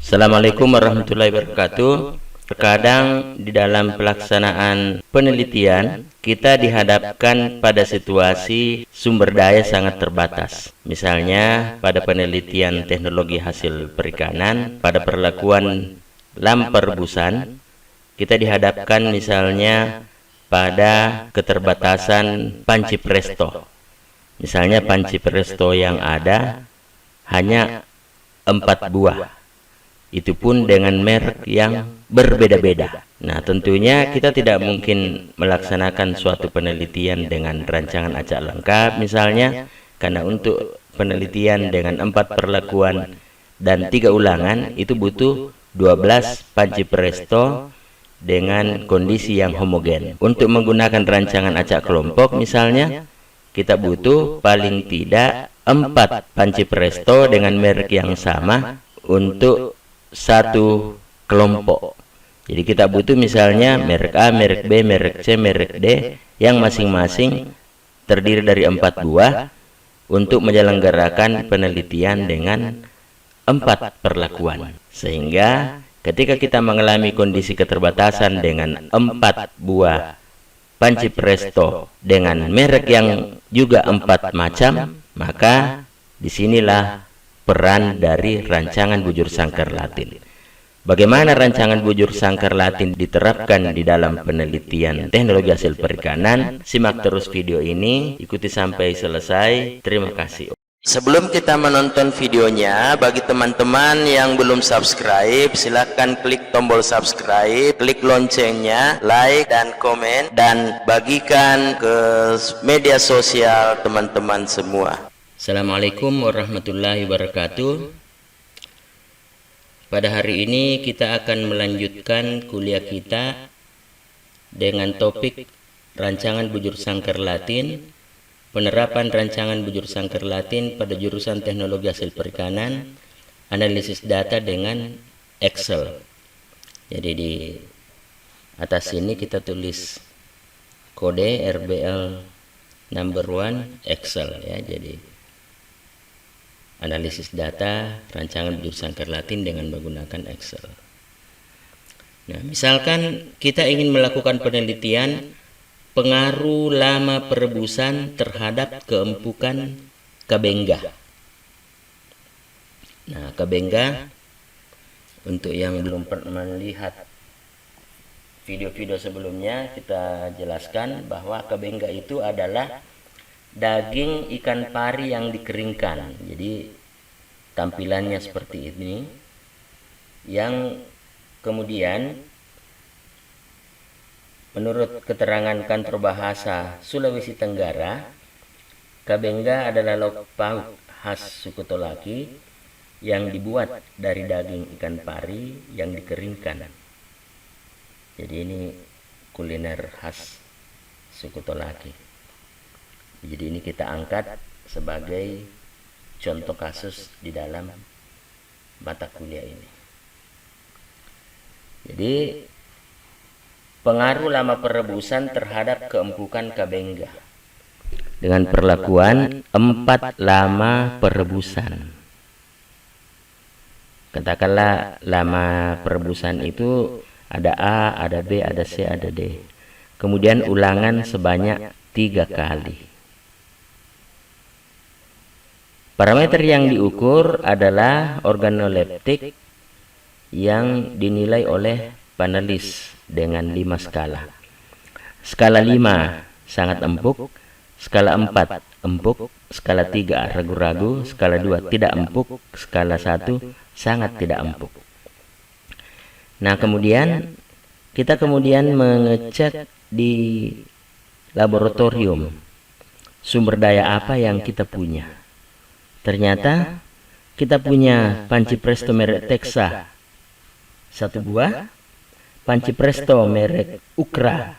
Assalamualaikum warahmatullahi wabarakatuh. Terkadang di dalam pelaksanaan penelitian kita dihadapkan pada situasi sumber daya sangat terbatas. Misalnya pada penelitian teknologi hasil perikanan, pada perlakuan lam perebusan, kita dihadapkan misalnya pada keterbatasan panci presto. Misalnya panci presto yang ada hanya 4 buah. Itu pun dengan merek yang berbeda-beda. Nah, tentunya kita tidak mungkin melaksanakan suatu penelitian dengan rancangan acak lengkap misalnya, karena untuk penelitian dengan 4 perlakuan dan 3 ulangan itu butuh 12 panci presto dengan kondisi yang homogen. Untuk menggunakan rancangan acak kelompok misalnya, kita butuh paling tidak 4 panci presto dengan merek yang sama untuk satu kelompok. Jadi kita butuh misalnya merek A, merek B, merek C, merek D yang masing-masing terdiri dari 4 buah untuk menyelenggarakan penelitian dengan 4 perlakuan. Sehingga ketika kita mengalami kondisi keterbatasan dengan 4 buah panci presto dengan merek yang juga 4 macam, maka disinilah peran dari rancangan bujur sangkar Latin. Bagaimana rancangan bujur sangkar Latin diterapkan di dalam penelitian teknologi hasil perikanan? Simak terus video ini, ikuti sampai selesai. Terima kasih. Sebelum kita menonton videonya, bagi teman-teman yang belum subscribe, silahkan klik tombol subscribe, klik loncengnya, like dan komen, dan bagikan ke media sosial teman-teman semua. Assalamualaikum warahmatullahi wabarakatuh. Pada hari ini kita akan melanjutkan kuliah kita dengan topik rancangan bujur sangkar Latin, penerapan rancangan bujur sangkar Latin pada jurusan teknologi hasil perikanan, analisis data dengan Excel. Jadi di atas sini kita tulis kode RBL number 1 Excel ya. Jadi analisis data rancangan bujur sangkar Latin dengan menggunakan Excel. Nah, misalkan kita ingin melakukan penelitian pengaruh lama perebusan terhadap keempukan Kabengga. Nah, Kabengga, untuk yang belum pernah melihat video-video sebelumnya, kita jelaskan bahwa Kabengga itu adalah daging ikan pari yang dikeringkan. Jadi tampilannya seperti ini, yang kemudian menurut keterangan kantor bahasa Sulawesi Tenggara, Kabengga adalah lauk pauk khas suku Tolaki yang dibuat dari daging ikan pari yang dikeringkan. Jadi ini kuliner khas suku Tolaki. Jadi ini kita angkat sebagai contoh kasus di dalam mata kuliah ini. Jadi pengaruh lama perebusan terhadap keempukan Kabengga dengan perlakuan 4 lama perebusan. Katakanlah lama perebusan itu ada A, ada B, ada C, ada D. Kemudian ulangan sebanyak 3 kali. Parameter yang diukur adalah organoleptik yang dinilai oleh panelis dengan 5 skala. Skala 5 sangat empuk, skala 4 empuk, skala 3 ragu-ragu, skala 2 tidak empuk, skala 1 sangat tidak empuk. Nah, kemudian kita mengecek di laboratorium sumber daya apa yang kita punya. Ternyata kita punya panci presto merek Texa 1 buah, panci presto merek Ukra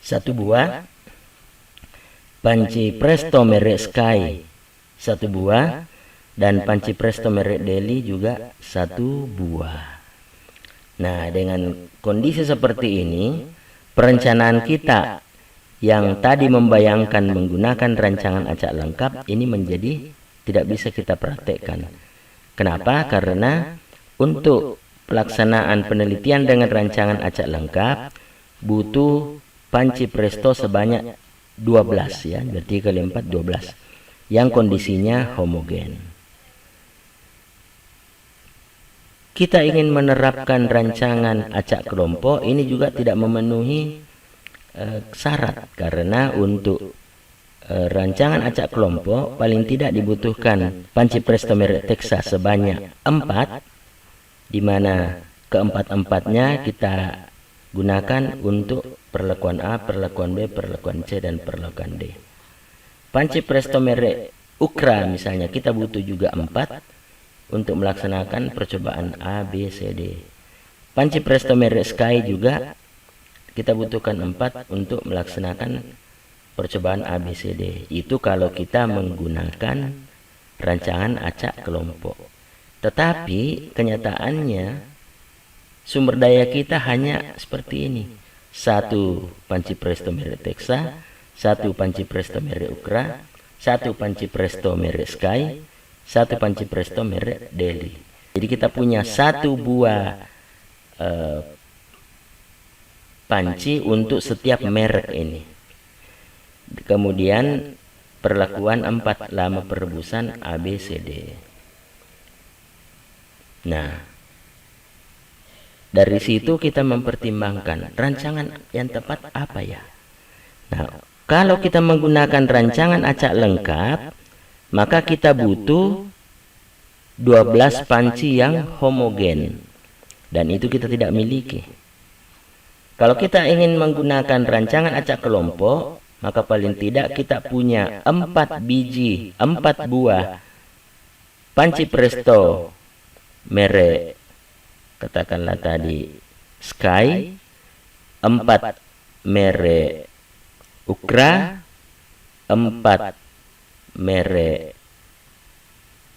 1 buah, panci presto merek Sky 1 buah, dan panci presto merek Deli juga 1 buah. Nah, dengan kondisi seperti ini, perencanaan kita yang tadi membayangkan menggunakan rancangan acak lengkap ini menjadi tidak bisa kita praktekkan. Kenapa? Karena untuk pelaksanaan penelitian dengan rancangan acak lengkap butuh panci presto sebanyak 12 ya, berarti kali 4 12 yang kondisinya homogen. Kita ingin menerapkan rancangan acak kelompok, ini juga tidak memenuhi syarat, karena untuk rancangan acak kelompok paling tidak dibutuhkan panci presto merek Texas sebanyak 4, di mana keempat-empatnya kita gunakan untuk perlakuan A, perlakuan B, perlakuan C, dan perlakuan D. Panci presto merek Ukra misalnya kita butuh juga 4 untuk melaksanakan percobaan A, B, C, D. Panci presto merek Sky juga kita butuhkan 4 untuk melaksanakan percobaan A, B, C, D. Itu kalau kita menggunakan rancangan acak kelompok. Tetapi kenyataannya sumber daya kita hanya seperti ini. 1 panci presto merek Texas, 1 panci presto merek Ukra, 1 panci presto merek Sky, 1 panci presto merek Delhi. Jadi kita punya 1 buah panci untuk setiap merek ini. Kemudian perlakuan 4 lama perebusan A, B, C, D. Nah, dari situ kita mempertimbangkan rancangan yang tepat apa ya. Nah, kalau kita menggunakan rancangan acak lengkap, maka kita butuh 12 panci yang homogen, dan itu kita tidak miliki. Kalau kita ingin menggunakan rancangan acak kelompok, maka paling tidak kita punya 4 biji, 4 buah panci presto merek katakanlah tadi Sky, 4 merek Ukra, 4 merek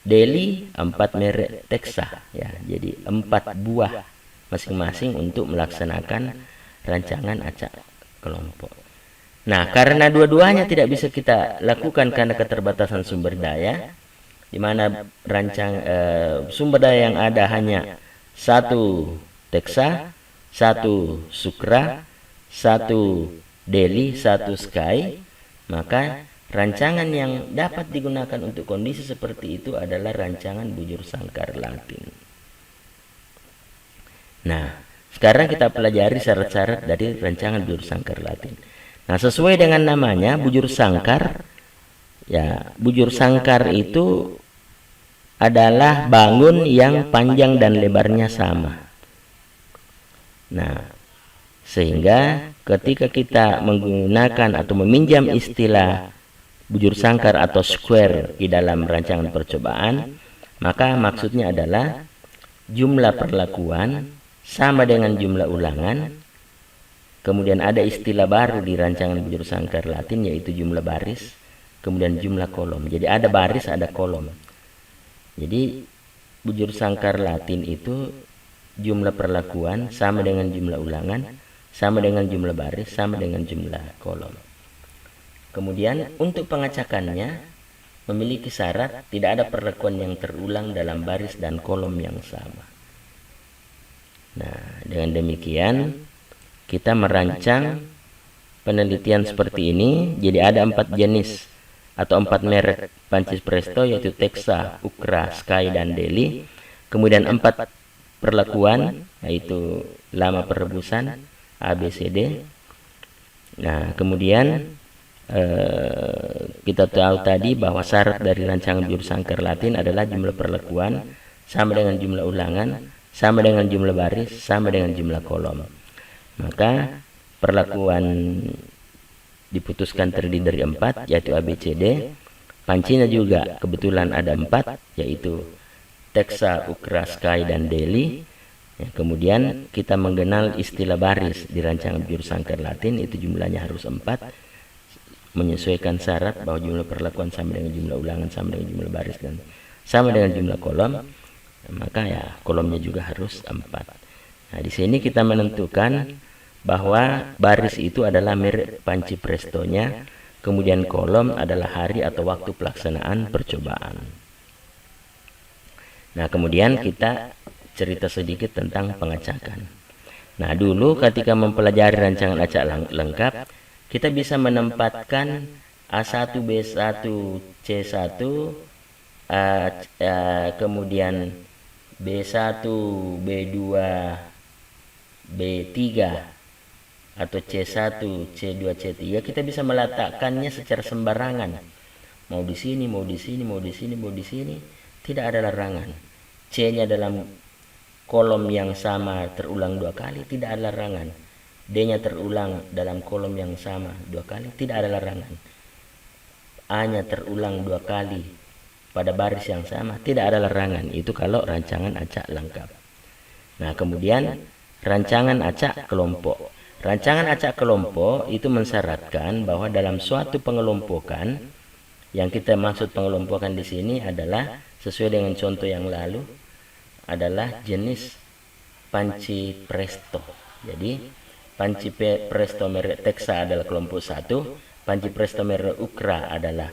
Delhi, 4 merek Texas ya. Jadi 4 buah masing-masing untuk melaksanakan rancangan acak kelompok. Nah, karena dua-duanya tidak bisa kita lakukan karena keterbatasan sumber daya, di mana sumber daya yang ada hanya 1 Texas, 1 Sukra, 1 Delhi, 1 Sky, maka rancangan yang dapat digunakan untuk kondisi seperti itu adalah rancangan bujur sangkar Latin. Nah, sekarang kita pelajari syarat-syarat dari rancangan bujur sangkar Latin. Nah, sesuai dengan namanya bujur sangkar, ya, bujur sangkar itu adalah bangun yang panjang dan lebarnya sama. Nah, sehingga ketika kita menggunakan atau meminjam istilah bujur sangkar atau square di dalam rancangan percobaan, maka maksudnya adalah jumlah perlakuan sama dengan jumlah ulangan. Kemudian ada istilah baru di rancangan bujur sangkar Latin, yaitu jumlah baris, kemudian jumlah kolom. Jadi ada baris, ada kolom. Jadi bujur sangkar Latin itu jumlah perlakuan sama dengan jumlah ulangan, sama dengan jumlah baris, sama dengan jumlah kolom. Kemudian untuk pengacakannya memiliki syarat tidak ada perlakuan yang terulang dalam baris dan kolom yang sama. Nah, dengan demikian kita merancang penelitian seperti ini. Jadi ada 4 jenis atau 4 merek panci presto, yaitu Texas, Ukra, Sky, dan Delhi. Kemudian 4 perlakuan, yaitu lama perebusan A, B, C, D. Nah, kemudian kita tahu tadi bahwa syarat dari rancangan bujur sangkar Latin adalah jumlah perlakuan sama dengan jumlah ulangan, sama dengan jumlah baris, sama dengan jumlah kolom. Maka perlakuan diputuskan terdiri dari 4, yaitu A, B, C, D. Pancinya juga kebetulan ada 4, yaitu Texas, Ukra, Sky, dan Delhi. Ya, kemudian kita mengenal istilah baris di rancangan bujur sangkar Latin, itu jumlahnya harus 4, menyesuaikan syarat bahwa jumlah perlakuan sama dengan jumlah ulangan, sama dengan jumlah baris, dan sama dengan jumlah kolom. Maka ya kolomnya juga harus 4. Nah, di sini kita menentukan bahwa baris itu adalah merek panci prestonya, kemudian kolom adalah hari atau waktu pelaksanaan percobaan. Nah, kemudian kita cerita sedikit tentang pengacakan. Nah, dulu ketika mempelajari rancangan acak lengkap, kita bisa menempatkan A1, B1, C1, kemudian B1, B2, B3, atau C1, C2, C3. Kita bisa meletakkannya secara sembarangan. Mau di sini, mau di sini, mau di sini, mau di sini, tidak ada larangan. C-nya dalam kolom yang sama terulang 2 kali, tidak ada larangan. D-nya terulang dalam kolom yang sama 2 kali, tidak ada larangan. A-nya terulang 2 kali pada baris yang sama, tidak ada larangan. Itu kalau rancangan acak lengkap. Nah, kemudian rancangan acak kelompok. Rancangan acak kelompok itu mensyaratkan bahwa dalam suatu pengelompokan, yang kita maksud pengelompokan di sini adalah sesuai dengan contoh yang lalu, adalah jenis panci presto. Jadi panci presto merek Teksa adalah kelompok 1, panci presto merek Ukra adalah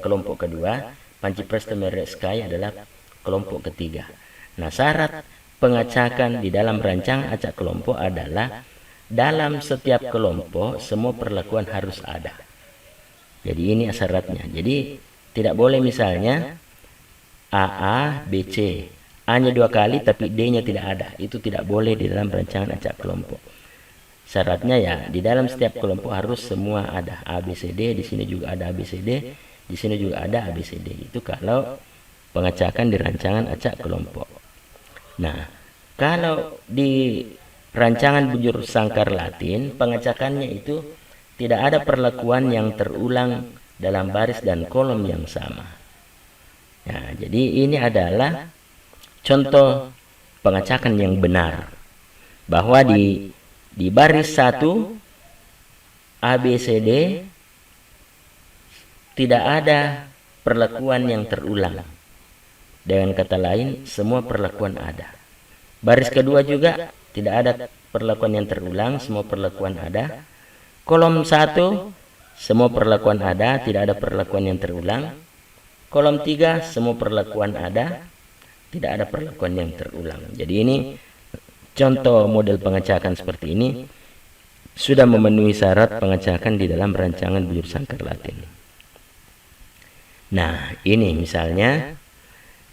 kelompok kedua, panci presto merek Sky adalah kelompok ketiga. Nah, syarat pengacakan di dalam rancangan acak kelompok adalah dalam setiap kelompok semua perlakuan harus ada. Jadi ini syaratnya. Jadi tidak boleh misalnya AA, BC, A-nya 2 kali tapi D-nya tidak ada. Itu tidak boleh di dalam rancangan acak kelompok. Syaratnya ya di dalam setiap kelompok harus semua ada ABCD, di sini juga ada ABCD, di sini juga ada ABCD. Itu kalau pengacakan di rancangan acak kelompok. Nah, kalau di rancangan bujur sangkar Latin, pengacakannya itu tidak ada perlakuan yang terulang dalam baris dan kolom yang sama. Nah, jadi ini adalah contoh pengacakan yang benar, bahwa di baris 1 ABCD tidak ada perlakuan yang terulang. Dengan kata lain, semua perlakuan ada. Baris kedua juga tidak ada perlakuan yang terulang, semua perlakuan ada. Kolom 1 semua perlakuan ada, tidak ada perlakuan yang terulang. Kolom 3 semua perlakuan ada, tidak ada perlakuan yang terulang. Jadi ini contoh model pengacakan seperti ini sudah memenuhi syarat pengacakan di dalam rancangan bujur sangkar Latin. Nah, ini misalnya.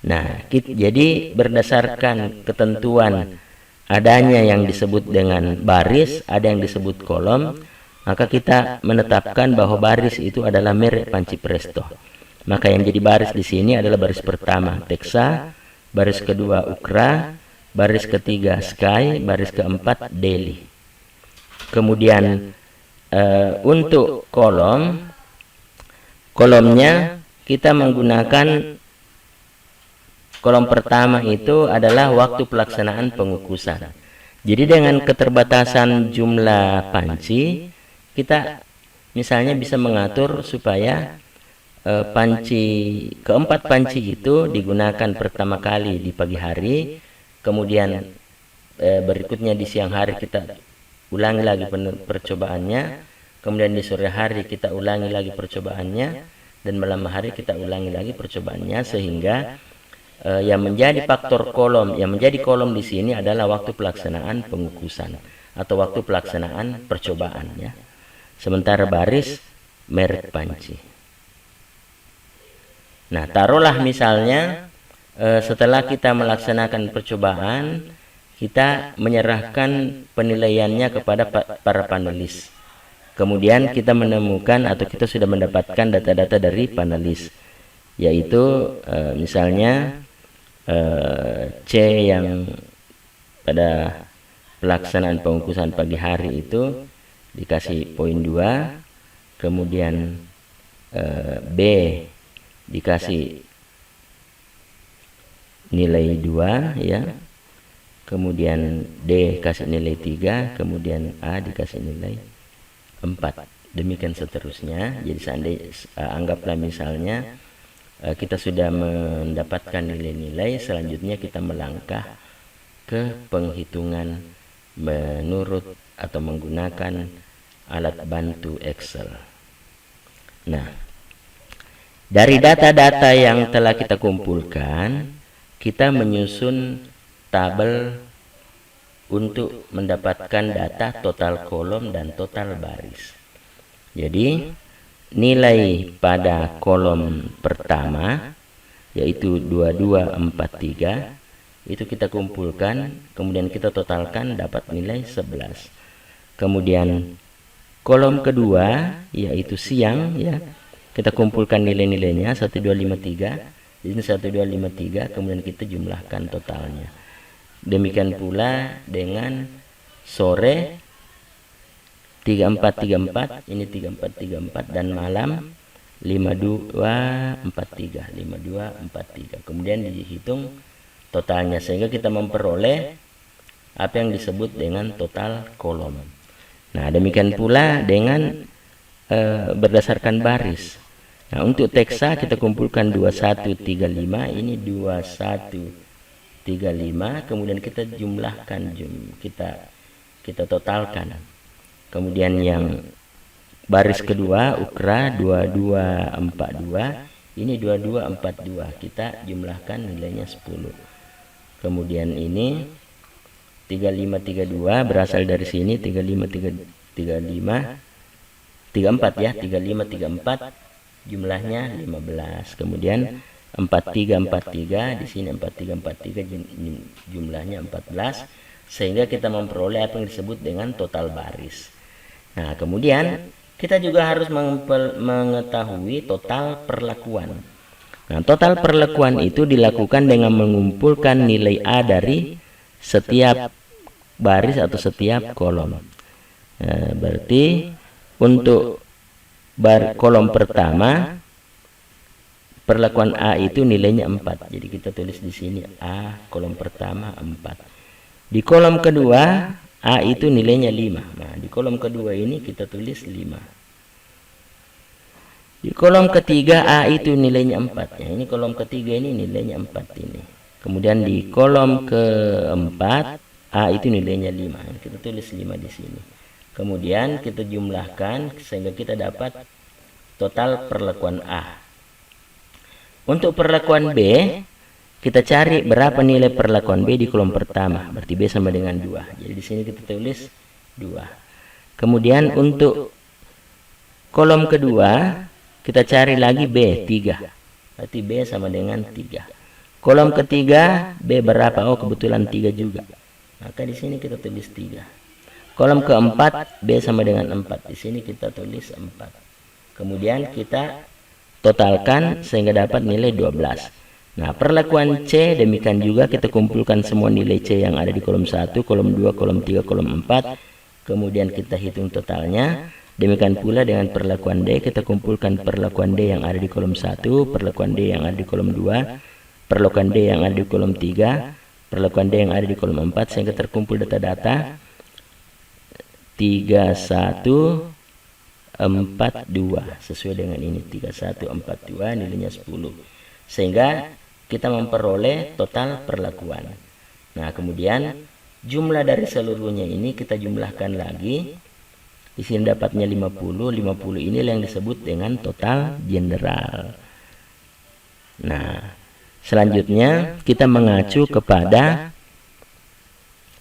Nah, jadi berdasarkan ketentuan adanya yang disebut dengan baris, ada yang disebut kolom, maka kita menetapkan bahwa baris itu adalah merek panci presto. Maka yang jadi baris di sini adalah baris pertama Teksa, baris kedua Ukra, baris ketiga Sky, baris keempat Delhi. Kemudian untuk kolomnya kita menggunakan kolom pertama itu adalah waktu pelaksanaan pengukusan. Jadi dengan keterbatasan jumlah panci, kita misalnya bisa mengatur supaya keempat panci itu digunakan pertama kali di pagi hari, kemudian berikutnya di siang hari kita ulangi lagi percobaannya, kemudian di sore hari kita ulangi lagi percobaannya, dan malam hari kita ulangi lagi percobaannya, sehingga yang menjadi faktor kolom, yang menjadi kolom di sini adalah waktu pelaksanaan pengukusan atau waktu pelaksanaan percobaan ya. Sementara baris merek panci. Nah, taruhlah misalnya setelah kita melaksanakan percobaan, kita menyerahkan penilaiannya kepada para panelis. Kemudian kita menemukan atau kita sudah mendapatkan data-data dari panelis, yaitu misalnya C yang pada pelaksanaan pengukusan pagi hari itu dikasih poin 2, kemudian B dikasih nilai 2 ya, kemudian D kasih nilai 3, kemudian A dikasih nilai 4, demikian seterusnya. Jadi seandainya anggaplah misalnya kita sudah mendapatkan nilai-nilai, selanjutnya kita melangkah ke penghitungan menurut atau menggunakan alat bantu Excel. Nah, dari data-data yang telah kita kumpulkan, kita menyusun tabel untuk mendapatkan data total kolom dan total baris. Jadi nilai pada kolom pertama yaitu 2243 itu kita kumpulkan, kemudian kita totalkan dapat nilai 11. Kemudian kolom kedua yaitu siang, ya, kita kumpulkan nilai-nilainya 1253, ini 1253, kemudian kita jumlahkan totalnya. Demikian pula dengan sore 3434, ini 3434, dan malam 5243. Kemudian dihitung totalnya sehingga kita memperoleh apa yang disebut dengan total kolom. Nah, demikian pula dengan berdasarkan baris. Nah, untuk teksa kita kumpulkan 2135, ini 2135, kemudian kita jumlahkan, kita totalkan. Kemudian yang baris kedua ukra 2242, ini 2242, kita jumlahkan nilainya 10. Kemudian ini 3532 berasal dari sini, 34 ya, 3534 jumlahnya 15. Kemudian 4343 di sini, 4343 jumlahnya 14, sehingga kita memperoleh apa yang disebut dengan total baris. Nah, kemudian kita juga harus mengetahui total perlakuan. Nah, total perlakuan itu dilakukan dengan mengumpulkan nilai A dari setiap baris atau setiap kolom. Nah, berarti untuk kolom pertama perlakuan A itu nilainya 4. Jadi kita tulis di sini A kolom pertama 4. Di kolom kedua A itu nilainya 5. Nah, di kolom kedua ini kita tulis 5. Di kolom ketiga A itu nilainya 4. Ya, ini kolom ketiga ini nilainya 4 ini. Kemudian di kolom keempat A itu nilainya 5. Kita tulis 5 di sini. Kemudian kita jumlahkan sehingga kita dapat total perlakuan A. Untuk perlakuan B, kita cari berapa nilai perlakuan B di kolom pertama. Berarti B sama dengan 2. Jadi di sini kita tulis 2. Kemudian untuk kolom kedua, kita cari lagi B 3. Berarti B sama dengan 3. Kolom ketiga B berapa? Oh, kebetulan 3 juga. Maka di sini kita tulis 3. Kolom keempat B sama dengan 4. Di sini kita tulis 4. Kemudian kita totalkan sehingga dapat nilai 12. Nah, perlakuan C demikian juga, kita kumpulkan semua nilai C yang ada di kolom 1, kolom 2, kolom 3, kolom 4. Kemudian kita hitung totalnya. Demikian pula dengan perlakuan D, kita kumpulkan perlakuan D yang ada di kolom 1, perlakuan D yang ada di kolom 2, perlakuan D yang ada di kolom 3, perlakuan D yang ada di kolom 4, sehingga terkumpul data-data 3142 sesuai dengan ini, 3142 nilainya 10, sehingga kita memperoleh total perlakuan. Nah, kemudian jumlah dari seluruhnya ini kita jumlahkan lagi. Di sini dapatnya 50. 50 ini yang disebut dengan total general. Nah, selanjutnya kita mengacu kepada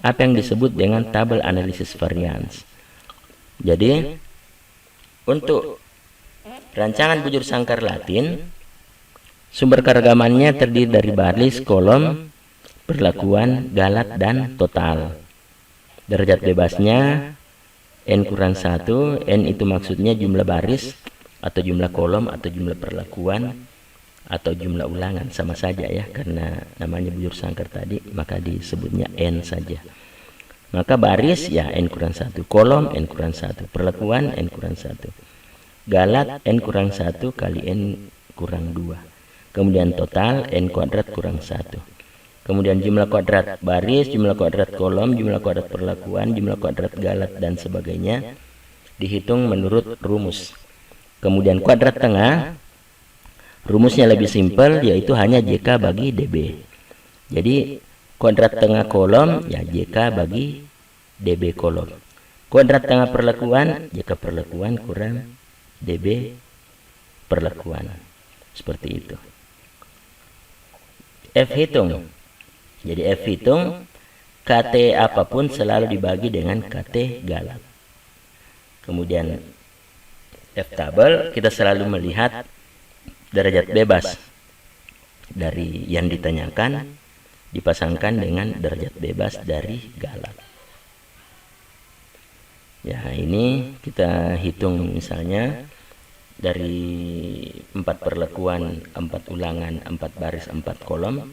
apa yang disebut dengan tabel analisis varians. Jadi untuk rancangan bujur sangkar Latin, sumber keragamannya terdiri dari baris, kolom, perlakuan, galat, dan total. Derajat bebasnya N kurang 1. N itu maksudnya jumlah baris atau jumlah kolom atau jumlah perlakuan atau jumlah ulangan, sama saja ya, karena namanya bujur sangkar tadi maka disebutnya N saja. Maka baris ya N kurang 1, kolom N kurang 1, perlakuan N kurang 1, galat N kurang 1 kali N kurang 2. Kemudian total N kuadrat kurang 1. Kemudian jumlah kuadrat baris, jumlah kuadrat kolom, jumlah kuadrat perlakuan, jumlah kuadrat galat, dan sebagainya dihitung menurut rumus. Kemudian kuadrat tengah, rumusnya lebih simpel, yaitu hanya JK bagi DB. Jadi kuadrat tengah kolom ya JK bagi DB kolom. Kuadrat tengah perlakuan, JK perlakuan kurang DB perlakuan. Seperti itu. F hitung. Jadi F hitung, KT apapun selalu dibagi dengan KT galat. Kemudian F tabel, kita selalu melihat derajat bebas dari yang ditanyakan dipasangkan dengan derajat bebas dari galat. Ya, ini kita hitung misalnya dari 4 perlakuan, 4 ulangan, 4 baris, 4 kolom,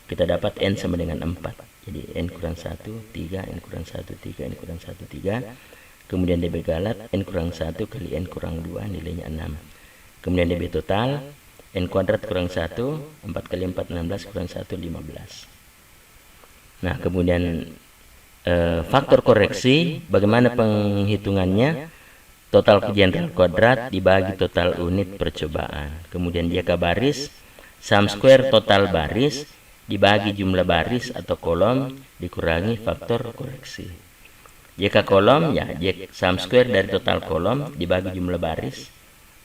kita dapat N sama dengan 4. Jadi N kurang 1, 3, N kurang 1, 3, N kurang 1, 3. Kemudian DB galat, N kurang 1 kali N kurang 2, nilainya 6. Kemudian DB total, N kuadrat kurang 1, 4 kali 4, 16, kurang 1, 15. Nah, kemudian faktor koreksi, bagaimana penghitungannya? Total general kuadrat dibagi total unit percobaan. Kemudian jika baris, sum square total baris dibagi jumlah baris atau kolom dikurangi faktor koreksi. Jika kolom, ya sum square dari total kolom dibagi jumlah baris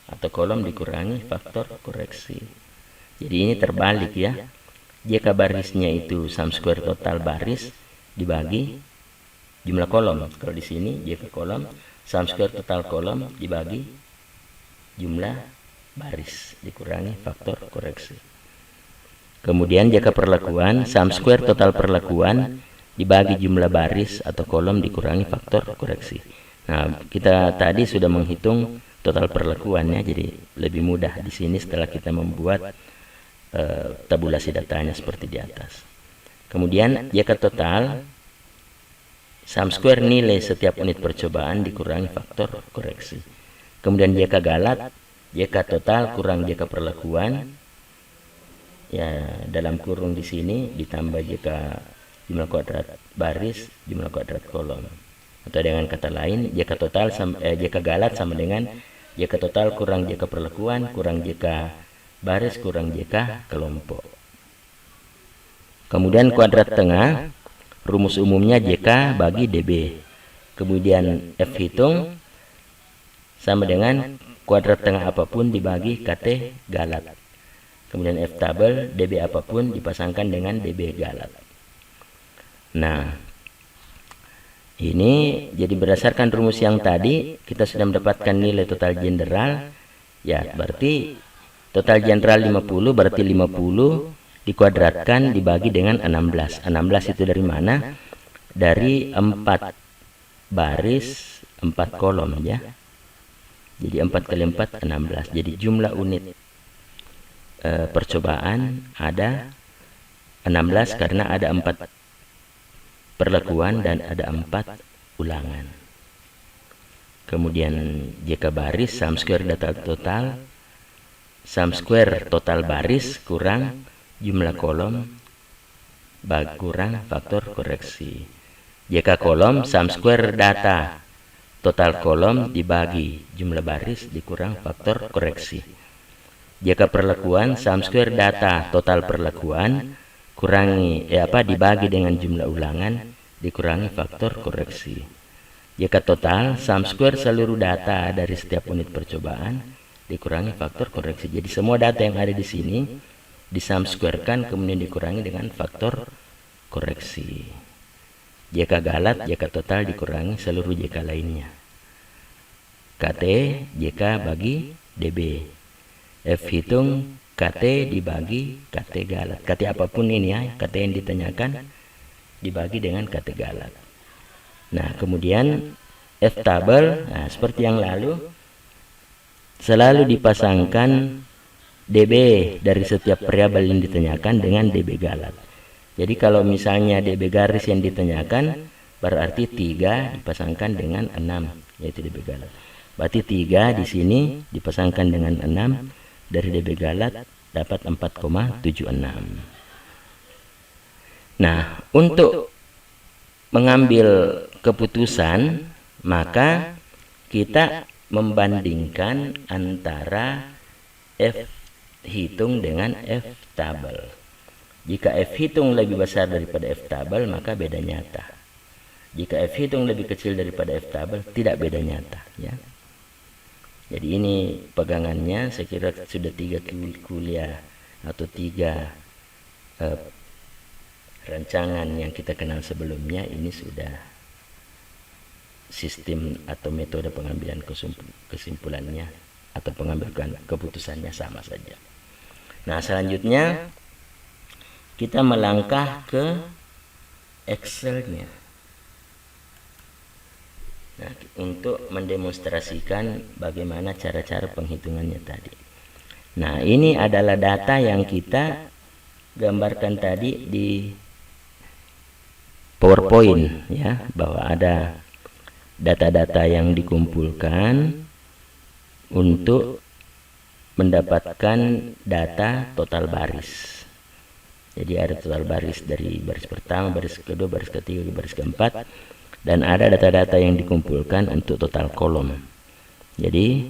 atau kolom dikurangi faktor koreksi. Jadi ini terbalik ya. Jika barisnya itu sum square total baris dibagi jumlah kolom. Kalau di sini jika kolom, sum square total kolom dibagi jumlah baris dikurangi faktor koreksi. Kemudian jika perlakuan, sum square total perlakuan dibagi jumlah baris atau kolom dikurangi faktor koreksi. Nah, kita tadi sudah menghitung total perlakuannya, jadi lebih mudah di sini setelah kita membuat tabulasi datanya seperti di atas. Kemudian jika total, sum square nilai setiap unit percobaan dikurangi faktor koreksi. Kemudian jika galat, jika total kurang jika perlakuan, ya dalam kurung di sini ditambah jika jumlah kuadrat baris, jumlah kuadrat kolom. Atau dengan kata lain, jika total jika galat sama dengan jika total kurang jika perlakuan kurang jika baris kurang jika kelompok. Kemudian kuadrat tengah, rumus umumnya JK bagi DB. Kemudian F hitung sama dengan kuadrat tengah apapun dibagi KT galat. Kemudian F tabel, DB apapun dipasangkan dengan DB galat. Nah, ini jadi berdasarkan rumus yang tadi kita sudah mendapatkan nilai total general. Ya, berarti total general 50, berarti 50 dikuadratkan dibagi dengan 16. 16 itu dari mana? Dari 4 baris 4 kolom ya. Jadi 4 kali 4 16. Jadi jumlah unit percobaan ada 16 karena ada 4 perlakuan dan ada 4 ulangan. Kemudian jika baris, sum square data total, sum square total baris kurang jumlah kolom kurang faktor koreksi. Jika kolom, sum square data total kolom dibagi jumlah baris dikurang faktor koreksi. Jika perlakuan, sum square data total perlakuan kurangi dibagi dengan jumlah ulangan dikurangi faktor koreksi. Jika total, sum square seluruh data dari setiap unit percobaan dikurangi faktor koreksi. Jadi semua data yang ada di sini disum squarekan kemudian dikurangi dengan faktor koreksi. Jika galat, jika total dikurangi seluruh jika lainnya. KT jika bagi DB. F hitung KT dibagi KT galat. KT apapun ini ya, KT yang ditanyakan dibagi dengan KT galat. Nah, kemudian F tabel, nah seperti yang lalu selalu dipasangkan DB dari setiap variabel yang ditanyakan dengan DB galat. Jadi kalau misalnya DB garis yang ditanyakan berarti 3 dipasangkan dengan 6 yaitu DB galat. Berarti 3 di sini dipasangkan dengan 6 dari DB galat dapat 4,76. Nah, untuk mengambil keputusan maka kita membandingkan antara F hitung dengan F tabel. Jika F hitung lebih besar daripada F tabel maka beda nyata. Jika F hitung lebih kecil daripada F tabel tidak beda nyata ya. Jadi ini pegangannya, saya kira sudah 3 kuliah atau 3 eh, rancangan yang kita kenal sebelumnya, ini sudah sistem atau metode pengambilan kesimpulannya atau pengambilan keputusannya sama saja. Nah, selanjutnya kita melangkah ke Excel-nya. Nah, untuk mendemonstrasikan bagaimana cara-cara penghitungannya tadi. Nah, ini adalah data yang kita gambarkan tadi di PowerPoint ya, bahwa ada data-data yang dikumpulkan untuk mendapatkan data total baris. Jadi ada total baris dari baris pertama, baris kedua, baris ketiga, baris keempat, dan ada data-data yang dikumpulkan untuk total kolom. Jadi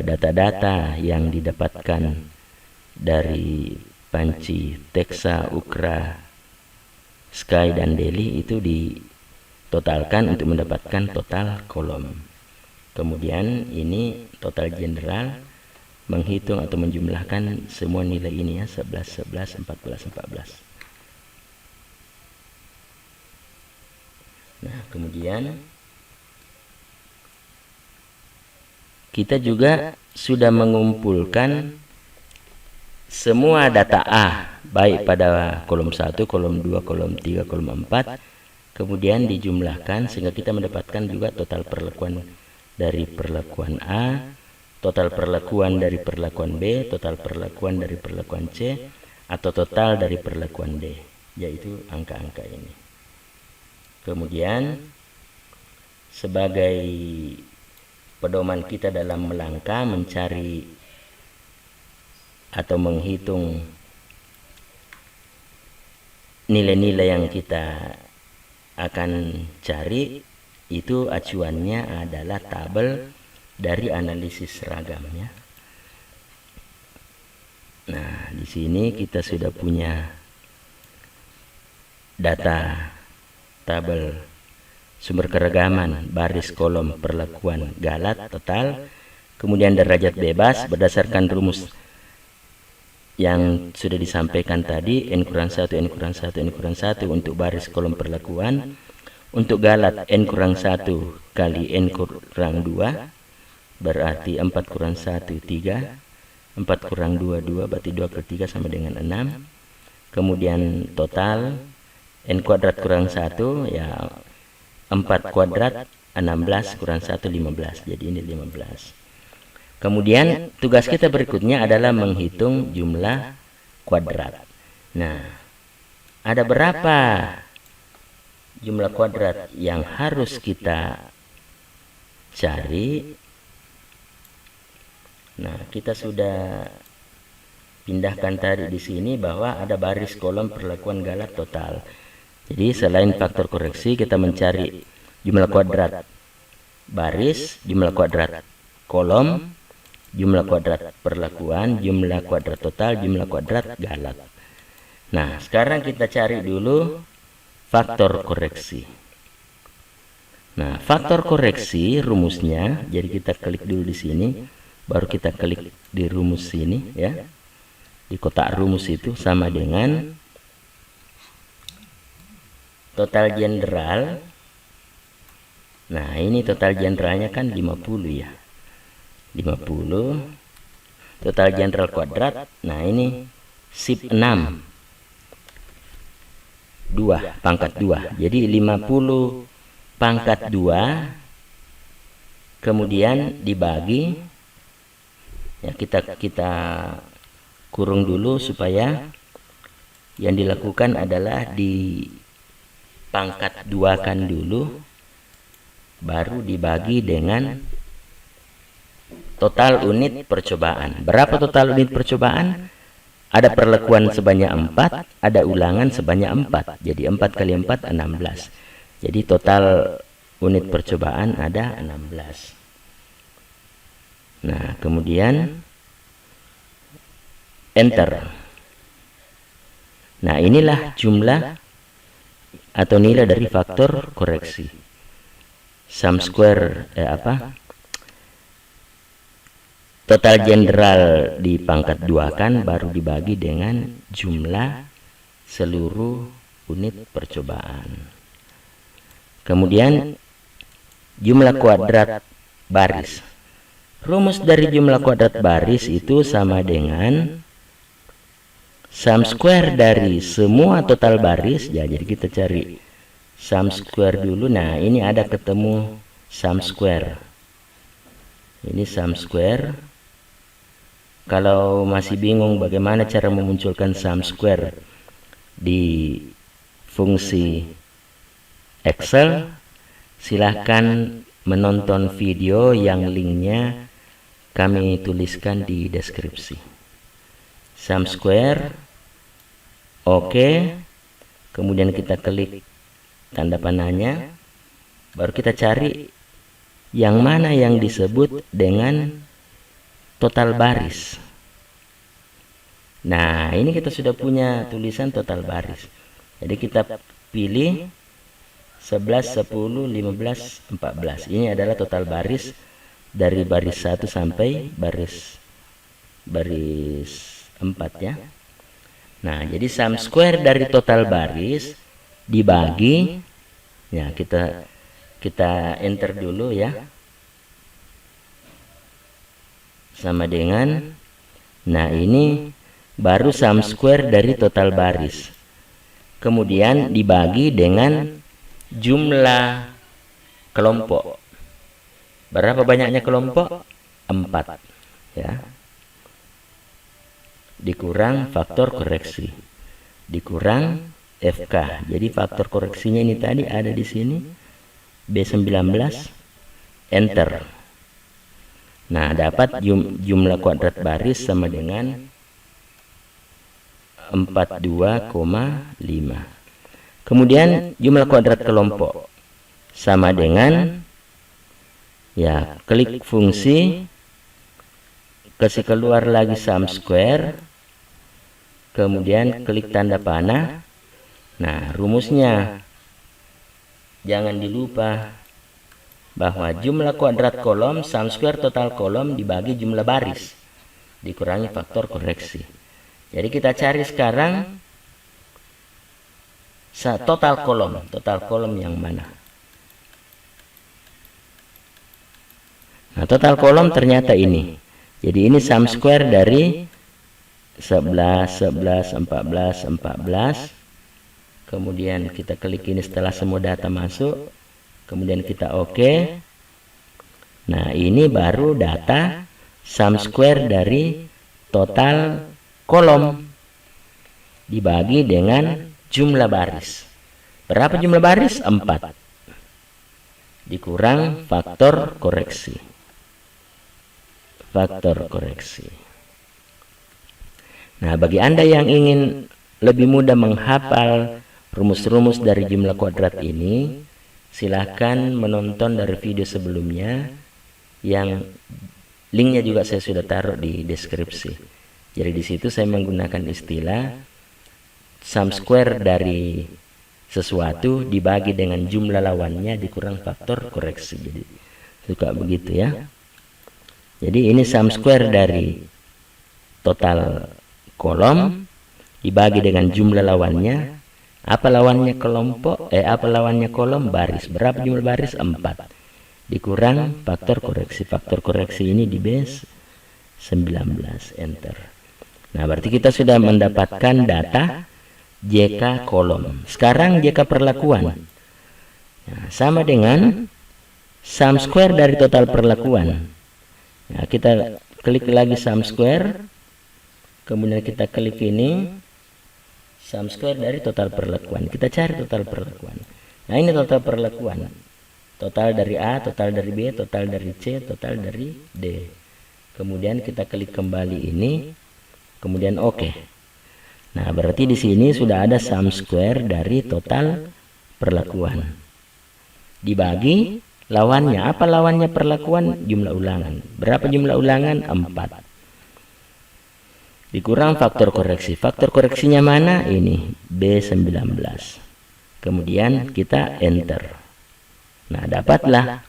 data-data yang didapatkan dari Panci, Teksa, Ukra, Sky, dan Deli itu ditotalkan untuk mendapatkan total kolom. Kemudian ini total general menghitung atau menjumlahkan semua nilai ini ya, 11, 11, 14, 14. Nah, kemudian kita juga sudah mengumpulkan semua data A, baik pada kolom 1, kolom 2, kolom 3, kolom 4, kemudian dijumlahkan sehingga kita mendapatkan juga total perlakuan dari perlakuan A, total perlakuan dari perlakuan B, total perlakuan dari perlakuan C, atau total dari perlakuan D, yaitu angka-angka ini. Kemudian sebagai pedoman kita dalam melangkah mencari atau menghitung nilai-nilai yang kita akan cari, itu acuannya adalah tabel dari analisis seragamnya. Nah, di sini kita sudah punya data tabel sumber keragaman, baris, kolom, perlakuan, galat, total, kemudian derajat bebas berdasarkan rumus yang sudah disampaikan tadi, N-1, N-1, N-1 untuk baris, kolom, perlakuan. Untuk galat N-1 kali N-2 berarti 4 kurang 1, 3, 4 kurang 2, 2, berarti 2 per 3 sama dengan 6. Kemudian total N kuadrat kurang 1 ya 4 kuadrat, 16 kurang 1, 15, jadi ini 15. Kemudian tugas kita berikutnya adalah menghitung jumlah kuadrat. Nah, ada berapa jumlah kuadrat yang harus kita cari? Nah, kita sudah pindahkan tadi di sini bahwa ada baris, kolom, perlakuan, galat, total. Jadi selain faktor koreksi, kita mencari jumlah kuadrat baris, jumlah kuadrat kolom, jumlah kuadrat perlakuan, jumlah kuadrat total, jumlah kuadrat galat. Nah, sekarang kita cari dulu faktor koreksi. Nah, faktor koreksi rumusnya, jadi kita klik dulu di sini, baru kita klik di rumus sini ya. Di kotak rumus itu sama dengan total general. Nah, ini total generalnya kan 50 ya. 50 total general kuadrat. Nah, ini sip 6 2 pangkat 2. Jadi 50 pangkat 2 kemudian dibagi ya, kita kurung dulu supaya yang dilakukan adalah di pangkat 2 kan dulu, baru dibagi dengan total unit percobaan. Berapa total unit percobaan? Ada perlakuan sebanyak 4, ada ulangan sebanyak 4. Jadi 4 kali 4 16. Jadi total unit percobaan ada 16. Nah, kemudian enter. Nah, inilah jumlah atau nilai dari faktor koreksi. Sum square total general dipangkat 2 kan, baru dibagi dengan jumlah seluruh unit percobaan. Kemudian jumlah kuadrat baris. Rumus dari jumlah kuadrat baris itu sama dengan sum square dari semua total baris. Ya, jadi kita cari sum square dulu. Nah, ini ada ketemu sum square. Ini sum square. Kalau masih bingung bagaimana cara memunculkan sum square di fungsi Excel, silahkan menonton video yang linknya kami tuliskan di deskripsi. Sum square, oke. Kemudian kita klik tanda panahnya, baru kita cari yang mana yang disebut dengan total baris. Nah, ini kita sudah punya tulisan total baris. Jadi kita pilih 11, 10, 15, 14. Ini adalah total baris dari baris 1 sampai baris 4 ya. Nah, jadi sum square dari total baris dibagi, ya kita enter dulu ya, sama dengan, nah ini baru sum square dari total baris. Kemudian dibagi dengan jumlah kelompok. Berapa banyaknya kelompok? 4 ya. Dikurang faktor koreksi, dikurang FK. Jadi faktor koreksinya ini tadi ada di sini, B19, enter. Nah, dapat jumlah kuadrat baris sama dengan 42,5. Kemudian jumlah kuadrat kelompok sama dengan, ya, klik fungsi, kasih keluar lagi sum square, kemudian klik tanda panah. Nah, rumusnya jangan dilupa bahwa jumlah kuadrat kolom sum square total kolom dibagi jumlah baris dikurangi faktor koreksi. Jadi kita cari sekarang total kolom yang mana? Nah, total kolom ternyata ini. Jadi ini sum square dari 11, 11, 14, 14. Kemudian kita klik ini setelah semua data masuk. Kemudian kita oke. Nah, ini baru data sum square dari total kolom dibagi dengan jumlah baris. Berapa jumlah baris? 4. Dikurang faktor koreksi. Faktor koreksi. Nah, bagi Anda yang ingin lebih mudah menghafal rumus-rumus dari jumlah kuadrat ini, silahkan menonton dari video sebelumnya yang linknya juga saya sudah taruh di deskripsi. Jadi di situ saya menggunakan istilah sum square dari sesuatu dibagi dengan jumlah lawannya dikurang faktor koreksi. Jadi suka begitu ya. Jadi ini sum square dari total kolom dibagi dengan jumlah lawannya. Apa lawannya kelompok? Apa lawannya kolom? Baris. Berapa jumlah baris? 4. Dikurang faktor koreksi. Faktor koreksi ini di base 19, enter. Nah, berarti kita sudah mendapatkan data JK kolom. Sekarang JK perlakuan. Nah, sama dengan sum square dari total perlakuan. Nah, kita klik lagi sum square. Kemudian kita klik ini sum square dari total perlakuan. Kita cari total perlakuan. Nah, ini total perlakuan. Total dari A, total dari B, total dari C, total dari D. Kemudian kita klik kembali ini. Kemudian oke. Nah, berarti di sini sudah ada sum square dari total perlakuan. Dibagi lawannya. Apa lawannya perlakuan? Jumlah ulangan. Berapa jumlah ulangan? 4. Dikurang faktor koreksi. Faktor koreksinya mana? Ini B19. Kemudian kita enter. Nah, dapatlah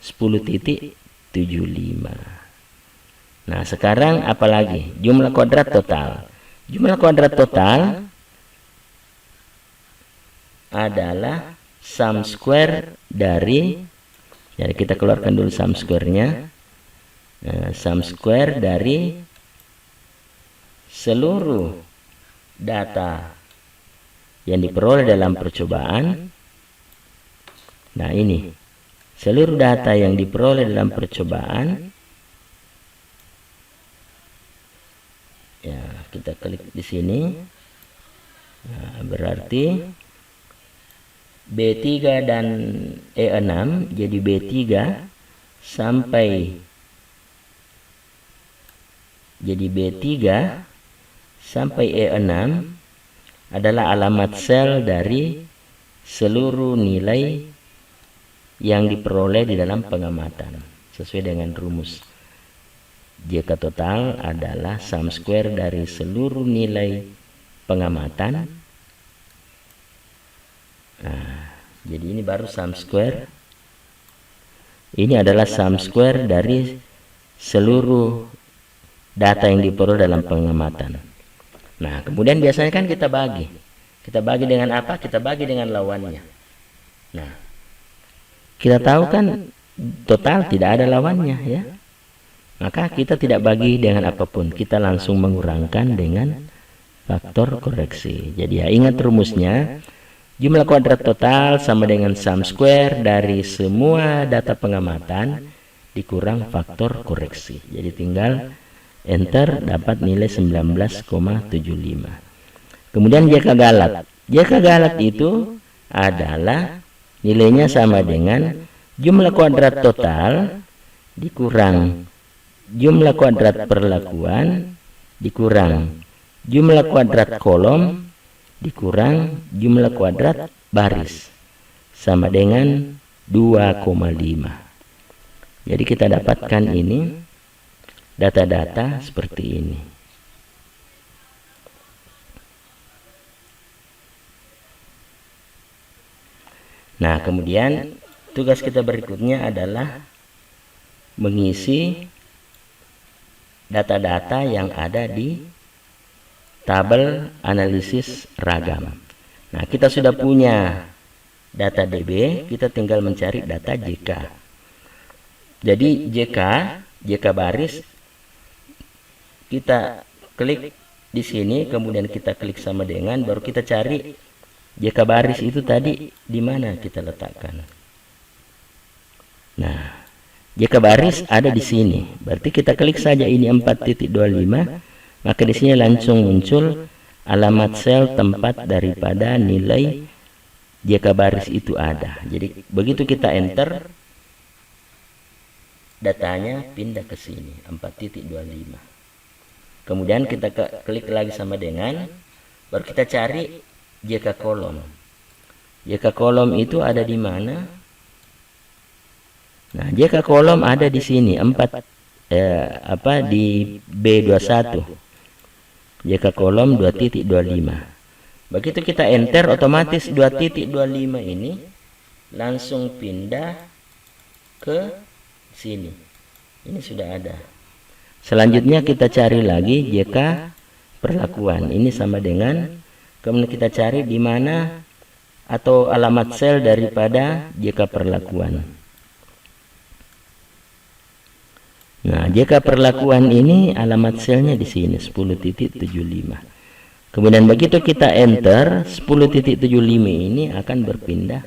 10.75. Nah, sekarang apalagi? Jumlah kuadrat total. Jumlah kuadrat total adalah sum square dari, jadi kita keluarkan dulu sum square-nya. Sum square dari seluruh data yang diperoleh dalam percobaan. Nah, ini seluruh data yang diperoleh dalam percobaan. Ya, kita klik di sini. Nah, berarti B3 dan E6, jadi B3 sampai E6 adalah alamat sel dari seluruh nilai yang diperoleh di dalam pengamatan sesuai dengan rumus. JK total adalah sum square dari seluruh nilai pengamatan. Nah, jadi ini baru sum square. Ini adalah sum square dari seluruh data yang diperoleh dalam pengamatan. Nah, kemudian biasanya kan kita bagi. Kita bagi dengan apa? Kita bagi dengan lawannya. Nah, kita tahu kan total tidak ada lawannya, ya. Maka kita tidak bagi dengan apapun. Kita langsung mengurangkan dengan faktor koreksi. Jadi ya, ingat rumusnya. Jumlah kuadrat total sama dengan sum square dari semua data pengamatan dikurang faktor koreksi. Jadi tinggal enter, dapat nilai 19,75. Kemudian JK galat. JK galat itu adalah nilainya sama dengan jumlah kuadrat total dikurang jumlah kuadrat perlakuan dikurang jumlah kuadrat kolom dikurang jumlah kuadrat baris sama dengan 2,5. Jadi kita dapatkan ini data-data seperti ini. Nah, kemudian tugas kita berikutnya adalah mengisi data-data yang ada di tabel analisis ragam. Nah, kita sudah punya data DB, kita tinggal mencari data JK. Jadi JK baris, kita klik di sini, kemudian kita klik sama dengan, baru kita cari JK baris itu tadi di mana kita letakkan. Nah, JK baris ada di sini. Berarti kita klik saja ini 4.25, maka di sini langsung muncul alamat sel tempat daripada nilai JK baris itu ada. Jadi begitu kita enter, datanya pindah ke sini 4.25. Kemudian kita klik lagi sama dengan, baru kita cari JK kolom. JK kolom itu ada di mana? Nah, JK kolom ada di sini di B21. JK kolom 2.25. Begitu kita enter, otomatis 2.25 ini langsung pindah ke sini. Ini sudah ada. Selanjutnya kita cari lagi JK perlakuan. Ini sama dengan, kemudian kita cari di mana atau alamat sel daripada JK perlakuan. Nah, JK perlakuan ini alamat selnya di sini 10.75. Kemudian begitu kita enter, 10.75 ini akan berpindah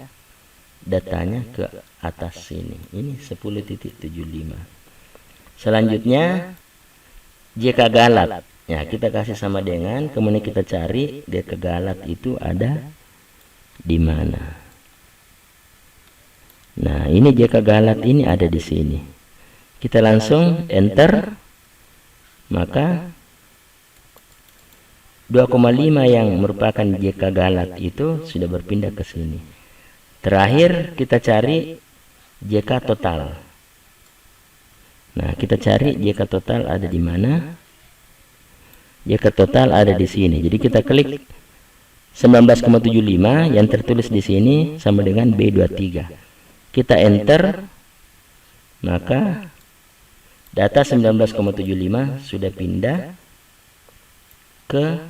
datanya ke atas sini. Ini 10.75. Selanjutnya JK galat. Ya, kita kasih sama dengan, kemudian kita cari JK galat itu ada di mana. Nah, ini JK galat ini ada di sini. Kita langsung enter, maka 2,5 yang merupakan JK galat itu sudah berpindah ke sini. Terakhir kita cari JK total. Nah, kita cari JK total ada di mana? JK total ada di sini. Jadi kita klik 19,75 yang tertulis di sini sama dengan B23. Kita enter, maka Data 19,75 sudah pindah ke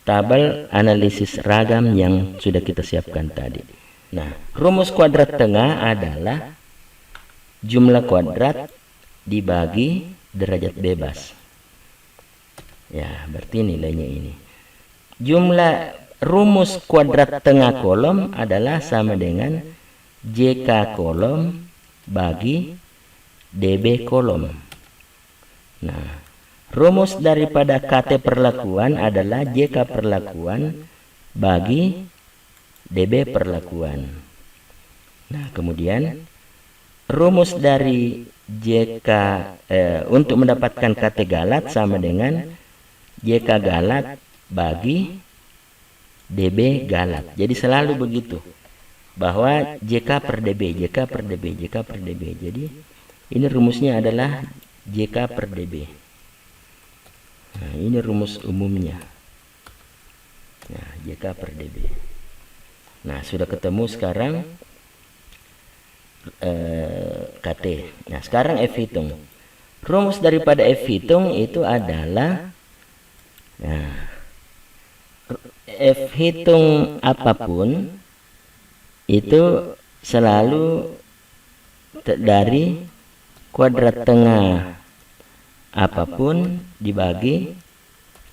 tabel analisis ragam yang sudah kita siapkan tadi. Nah, rumus kuadrat tengah adalah jumlah kuadrat dibagi derajat bebas. Ya, berarti nilainya ini. Jumlah rumus kuadrat tengah kolom adalah sama dengan JK kolom bagi DB kolom. Nah, rumus daripada KT perlakuan adalah JK perlakuan bagi DB perlakuan. Nah, kemudian rumus dari JK untuk mendapatkan KT galat sama dengan JK galat bagi DB galat. Jadi selalu begitu, bahwa JK per DB, JK per DB, JK per DB. Jadi ini rumusnya adalah JK per DB. Nah, ini rumus umumnya. Nah, JK per DB. Nah, sudah ketemu sekarang KT. Nah, sekarang F hitung. Rumus daripada F hitung itu adalah, nah, F hitung apapun itu selalu dari kuadrat tengah apapun dibagi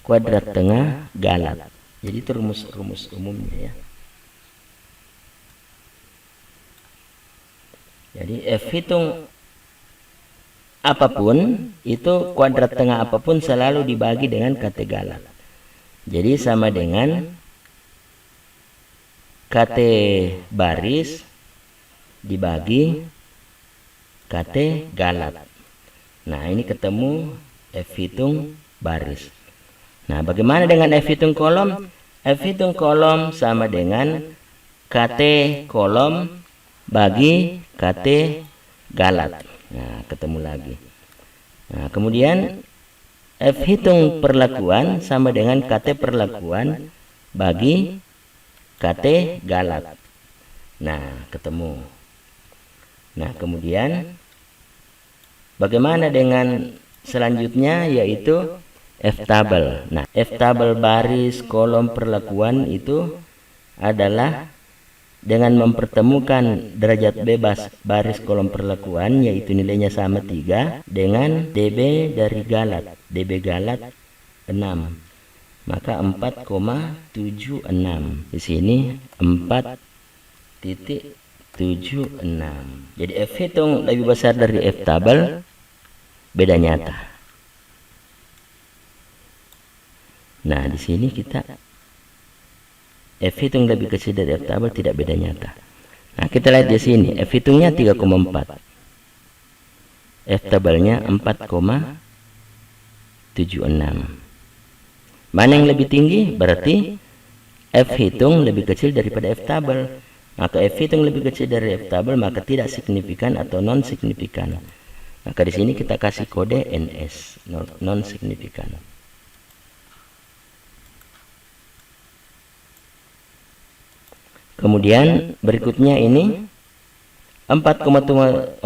kuadrat tengah galat. Jadi itu rumus umumnya ya. Jadi F hitung apapun itu kuadrat tengah apapun selalu dibagi dengan KT galat. Jadi sama dengan KT baris dibagi KT galat. Nah, ini ketemu F hitung baris. Nah, bagaimana dengan F hitung kolom? F hitung kolom sama dengan KT kolom bagi KT galat. Nah, ketemu lagi. Nah, kemudian F hitung perlakuan sama dengan KT perlakuan bagi KT galat. Nah, ketemu. Nah, kemudian bagaimana dengan selanjutnya, yaitu F tabel. Nah, F tabel baris kolom perlakuan itu adalah dengan mempertemukan derajat bebas baris kolom perlakuan, yaitu nilainya sama 3, dengan DB dari galat. DB galat 6. Maka 4,76. Di sini 4,76. Jadi F hitung lebih besar dari F tabel, beda nyata. Nah, di sini kita F hitung lebih kecil dari F tabel, tidak beda nyata. Nah, kita lihat di sini F hitungnya 3,4. F tabelnya 4,76. Mana yang lebih tinggi? Berarti F hitung lebih kecil daripada F tabel. Maka F hitung lebih kecil dari F tabel, maka tidak signifikan atau non signifikan. Maka di sini kita kasih kode NS, non signifikan. Kemudian berikutnya ini 4,76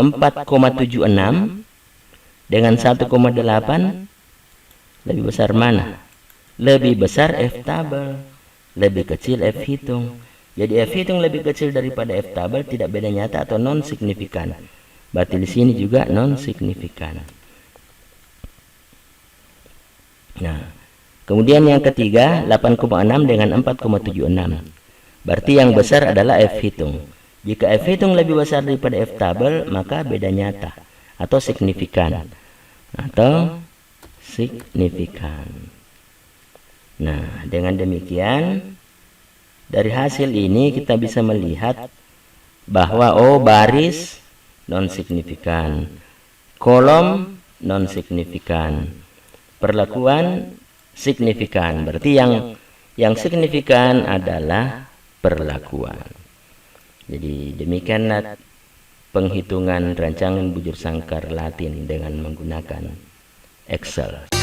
dengan 1,8 lebih besar mana? Lebih besar F tabel, lebih kecil F hitung. Jadi F hitung lebih kecil daripada F tabel, tidak beda nyata atau non signifikan. Berarti di sini juga non signifikan. Nah, kemudian yang ketiga 8,6 dengan 4,76. Berarti yang besar adalah F hitung. Jika F hitung lebih besar daripada F tabel, maka beda nyata atau signifikan. Nah, dengan demikian dari hasil ini kita bisa melihat bahwa baris non signifikan, kolom non signifikan, perlakuan signifikan. Berarti yang signifikan adalah perlakuan. Jadi demikianlah penghitungan rancangan bujur sangkar Latin dengan menggunakan Excel.